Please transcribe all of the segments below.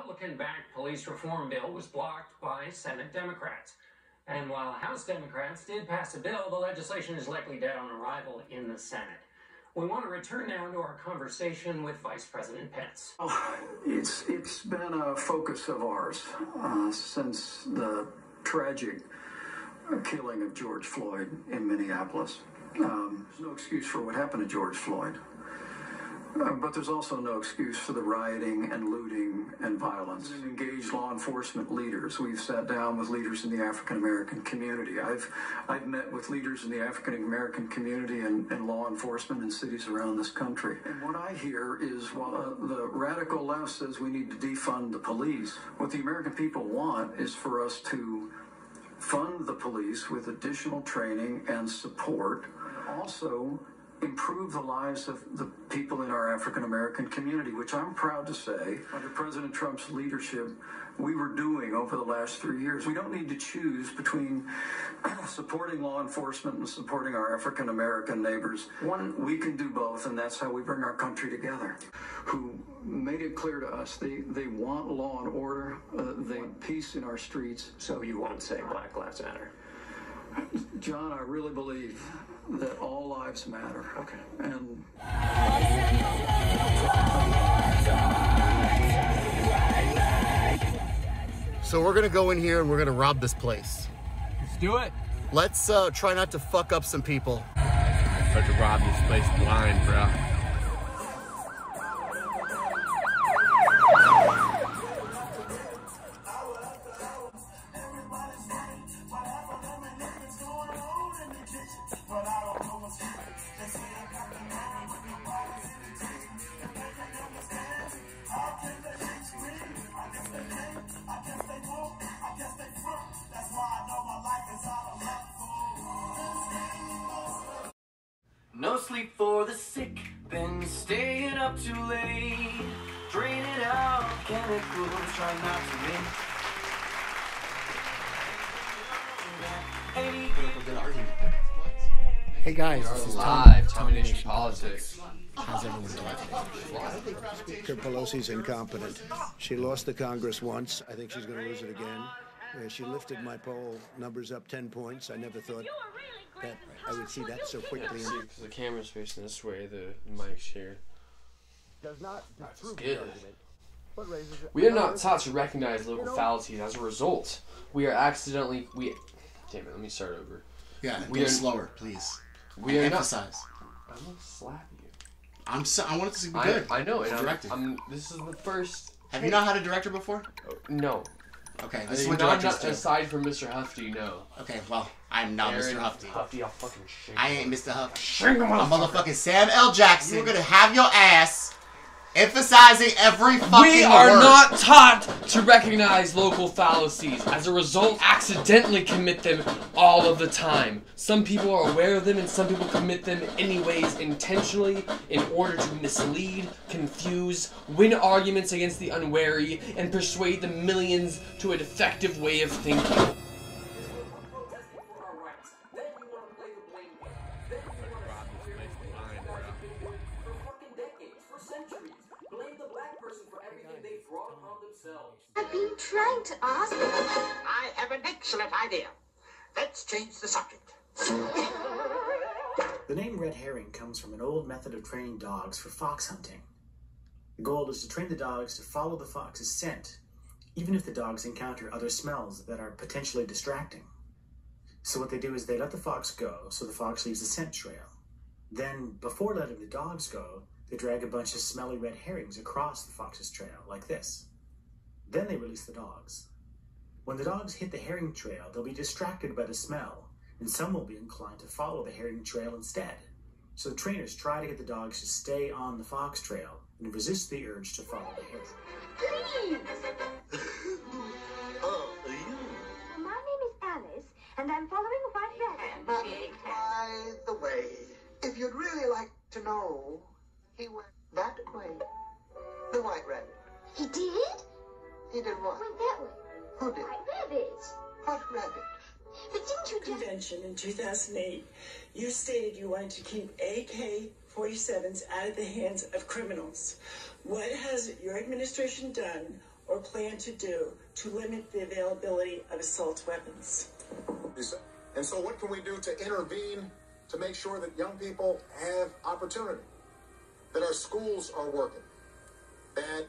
Republican-backed police reform bill was blocked by Senate Democrats. And while House Democrats did pass a bill, the legislation is likely dead on arrival in the Senate. We want to return now to our conversation with Vice President Pence. It's been a focus of ours since the tragic killing of George Floyd in Minneapolis. There's no excuse for what happened to George Floyd. But there's also no excuse for the rioting and looting and violence. And engaged law enforcement leaders. We've sat down with leaders in the African American community. I've met with leaders in the African American community and law enforcement in cities around this country. And what I hear is, while the radical left says we need to defund the police, what the American people want is for us to fund the police with additional training and support, and also improve the lives of the people in our African American community, which I'm proud to say, under President Trump's leadership, we were doing over the last 3 years. We don't need to choose between supporting law enforcement and supporting our African American neighbors. We can do both, and that's how we bring our country together. Who made it clear to us they want law and order, they peace in our streets. So you won't say Black Lives Matter? John, I really believe that all lives matter. Okay. And so we're gonna go in here and we're gonna rob this place. Let's do it. Let's try not to fuck up some people. Start to rob this place blind, bro. No sleep for the sick, been staying up too late, draining out chemicals, trying not to make Hey guys, this is Live Domination Politics. How's everyone doing? Speaker Pelosi's incompetent. She lost the Congress once. I think she's going to lose it again. She lifted my poll numbers up 10 points. I never thought that I would see that so quickly. Yeah, because the camera's facing this way, the mic's here. Does not disprove good. the argument, but raises it. We are not taught to recognize local fallacies. As a result, we are accidentally Damn it, let me start over. Yeah, we go are slower, please. We are emphasize. I'm gonna slap you. I want it to be good. I know, and directed. This is the first. Have you not had a director before? No. Okay, this is what directors do. Aside from Mr. Hufty, no. Okay, well, I'm not Aaron Mr. Hufty. Hufty, I'll fucking shake I ain't Mr. Hufty. Shake him, I'm motherfucking Sam L. Jackson. You're gonna have your ass emphasizing every fucking word. We are not taught to recognize local fallacies. As a result, accidentally commit them all of the time. Some people are aware of them and some people commit them anyways intentionally in order to mislead, confuse, win arguments against the unwary, and persuade the millions to a defective way of thinking. I've been trying to ask them. I have an excellent idea. Let's change the subject. The name red herring comes from an old method of training dogs for fox hunting. The goal is to train the dogs to follow the fox's scent, even if the dogs encounter other smells that are potentially distracting. So what they do is they let the fox go, so the fox leaves a scent trail. Then, before letting the dogs go, they drag a bunch of smelly red herrings across the fox's trail, like this. Then they release the dogs. When the dogs hit the herring trail, they'll be distracted by the smell, and some will be inclined to follow the herring trail instead. So the trainers try to get the dogs to stay on the fox trail and resist the urge to follow the herring. Please! My name is Alice, and I'm following White Rabbit. By the way, if you'd really like to know, he went that way. The White Rabbit. He did? He did what? Went that way. Who did? White Rabbit. What rabbit? But didn't you just... Convention in 2008, you stated you wanted to keep AK-47s out of the hands of criminals. What has your administration done or plan to do to limit the availability of assault weapons. And so what can we do to intervene to make sure that young people have opportunity, that our schools are working, that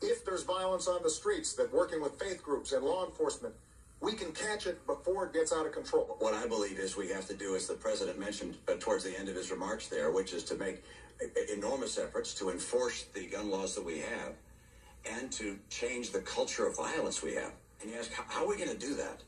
if there's violence on the streets, that working with faith groups and law enforcement, we can catch it before it gets out of control? What I believe is we have to do, as the president mentioned towards the end of his remarks there, which is to make enormous efforts to enforce the gun laws that we have and to change the culture of violence we have. And you ask, how are we going to do that?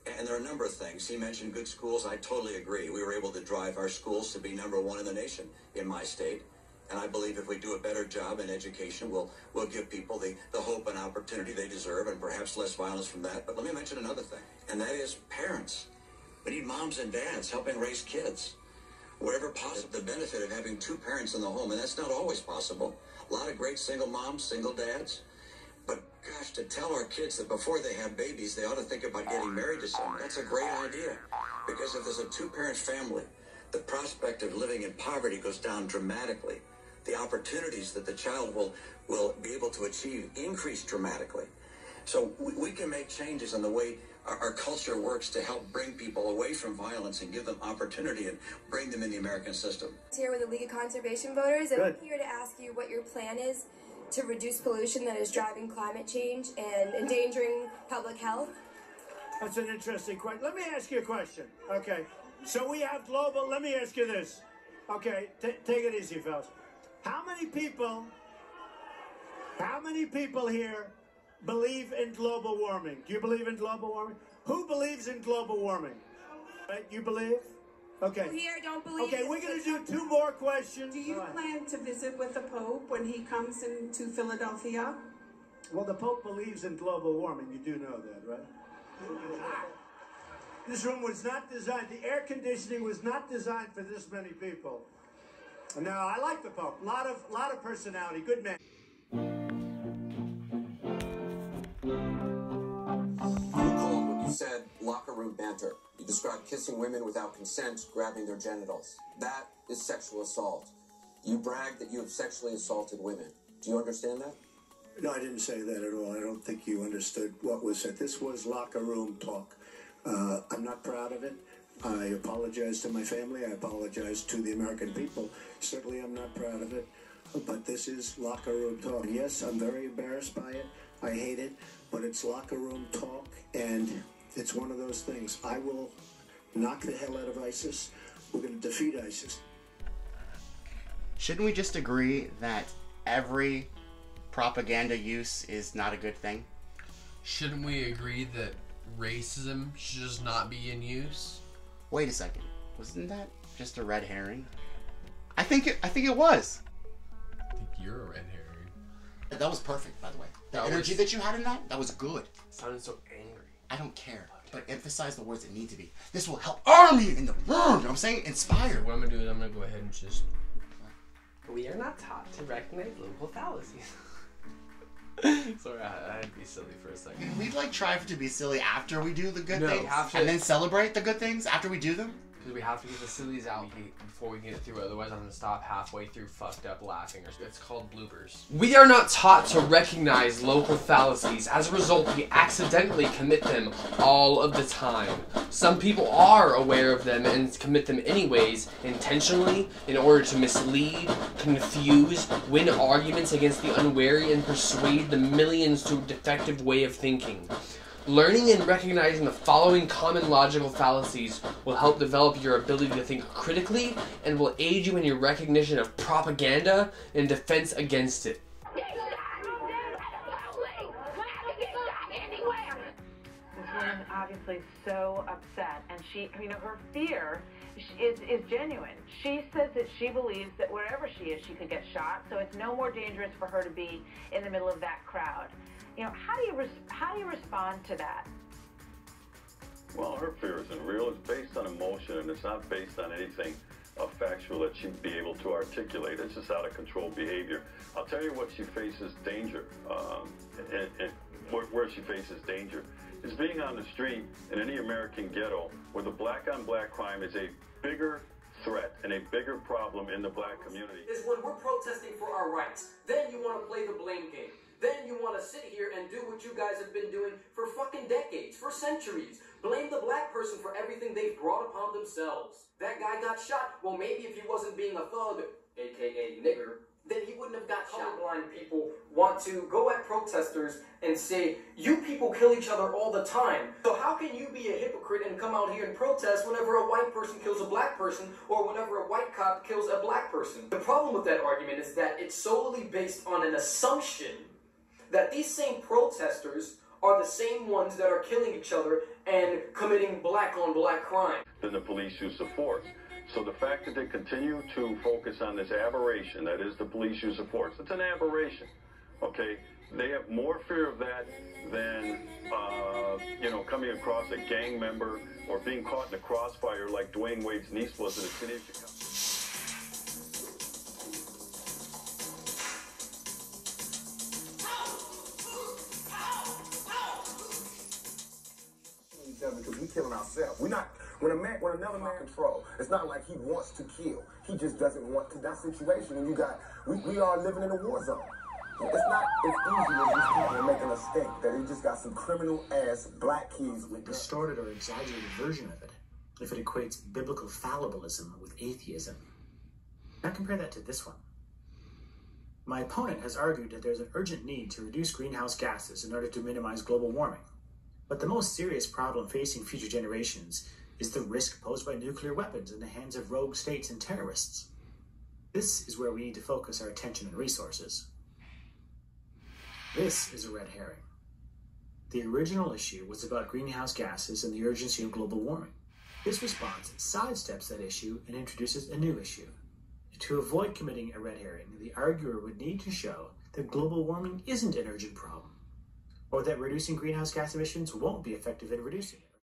And there are a number of things. He mentioned good schools. I totally agree. We were able to drive our schools to be #1 in the nation in my state. And I believe if we do a better job in education, we'll give people the hope and opportunity they deserve, and perhaps less violence from that. But let me mention another thing, and that is parents. We need moms and dads helping raise kids. Wherever possible, the benefit of having 2 parents in the home, and that's not always possible. A lot of great single moms, single dads. But gosh, to tell our kids that before they have babies, they ought to think about getting married to someone, that's a great idea. Because if there's a 2-parent family, the prospect of living in poverty goes down dramatically. The opportunities that the child will be able to achieve increase dramatically. So we can make changes in the way our culture works to help bring people away from violence and give them opportunity and bring them in the American system. Here with the League of Conservation Voters, and I'm here to ask you what your plan is to reduce pollution that is driving climate change and endangering public health. That's an interesting question. Let me ask you a question. Okay, so we have global, let me ask you this. Okay, take it easy, fellas. How many people here believe in global warming? Do you believe in global warming? Who believes in global warming? Right, you believe? Okay. People here don't believe. Okay, we're going to do 2 more questions. Do you plan to visit with the Pope when he comes into Philadelphia? Well, the Pope believes in global warming. You do know that, right? This room was not designed, the air conditioning was not designed for this many people. No, I like the Pope. A lot of personality. Good man. You called what you said locker room banter. You described kissing women without consent, grabbing their genitals. That is sexual assault. You bragged that you have sexually assaulted women. Do you understand that? No, I didn't say that at all. I don't think you understood what was said. This was locker room talk. I'm not proud of it. I apologize to my family. I apologize to the American people. Certainly I'm not proud of it. But this is locker room talk. Yes, I'm very embarrassed by it. I hate it. But it's locker room talk. And it's one of those things. I will knock the hell out of ISIS. We're going to defeat ISIS. Shouldn't we just agree that every propaganda use is not a good thing? Shouldn't we agree that racism should just not be in use? Wait a second. Wasn't that just a red herring? I think it was. I think you're a red herring. That was perfect, by the way. The energy that you had in that was good. Sounded so angry. I don't care. But emphasize the words that need to be. This will help arm you in the room. You know what I'm saying? Inspire. So what I'm going to do is I'm going to go ahead and just... We are not taught to recognize local fallacies. Sorry, I had to be silly for a second. Can we try to be silly after we do the good No, things? And then celebrate the good things after we do them? Because we have to get the sillies out before we get it through. Otherwise, I'm going to stop halfway through fucked up laughing. It's called bloopers. We are not taught to recognize local fallacies. As a result, we accidentally commit them all of the time. Some people are aware of them and commit them anyways, intentionally, in order to mislead, confuse, win arguments against the unwary, and persuade the millions to a defective way of thinking. Learning and recognizing the following common logical fallacies will help develop your ability to think critically and will aid you in your recognition of propaganda and defense against it. This woman obviously so upset, and her fear is genuine. She says that she believes that wherever she is, she could get shot, so it's no more dangerous for her to be in the middle of that crowd. How do you respond to that? Well, her fear isn't real. It's based on emotion, and it's not based on anything factual that she'd be able to articulate. It's just out of control behavior. I'll tell you what she faces danger, and where she faces danger is being on the street in any American ghetto where the black-on-black crime is a bigger threat and a bigger problem in the black community. Is when we're protesting for our rights. Then you want to play the blame game. Then you want to sit here and do what you guys have been doing for fucking decades, for centuries. Blame the black person for everything they've brought upon themselves. That guy got shot. Well, maybe if he wasn't being a thug, aka nigger, then he wouldn't have got shot. Colorblind people want to go at protesters and say, you people kill each other all the time. So how can you be a hypocrite and come out here and protest whenever a white person kills a black person or whenever a white cop kills a black person? The problem with that argument is that it's solely based on an assumption that these same protesters are the same ones that are killing each other and committing black-on-black crime. Then the police use of force. So the fact that they continue to focus on this aberration, that is the police use of force, it's an aberration, okay? They have more fear of that than, coming across a gang member or being caught in a crossfire like Dwayne Wade's niece was in the city of Chicago. Because we killing ourselves. We're not. When another man control, it's not like he wants to kill. He just doesn't want to. That situation, and we are living in a war zone. It's not as easy as these people are making us think that he just got some criminal ass black kids with distorted or exaggerated version of it. If it equates biblical fallibilism with atheism. Now compare that to this one. My opponent has argued that there's an urgent need to reduce greenhouse gases in order to minimize global warming. But the most serious problem facing future generations is the risk posed by nuclear weapons in the hands of rogue states and terrorists. This is where we need to focus our attention and resources. This is a red herring. The original issue was about greenhouse gases and the urgency of global warming. This response sidesteps that issue and introduces a new issue. To avoid committing a red herring, the arguer would need to show that global warming isn't an urgent problem, or that reducing greenhouse gas emissions won't be effective in reducing it.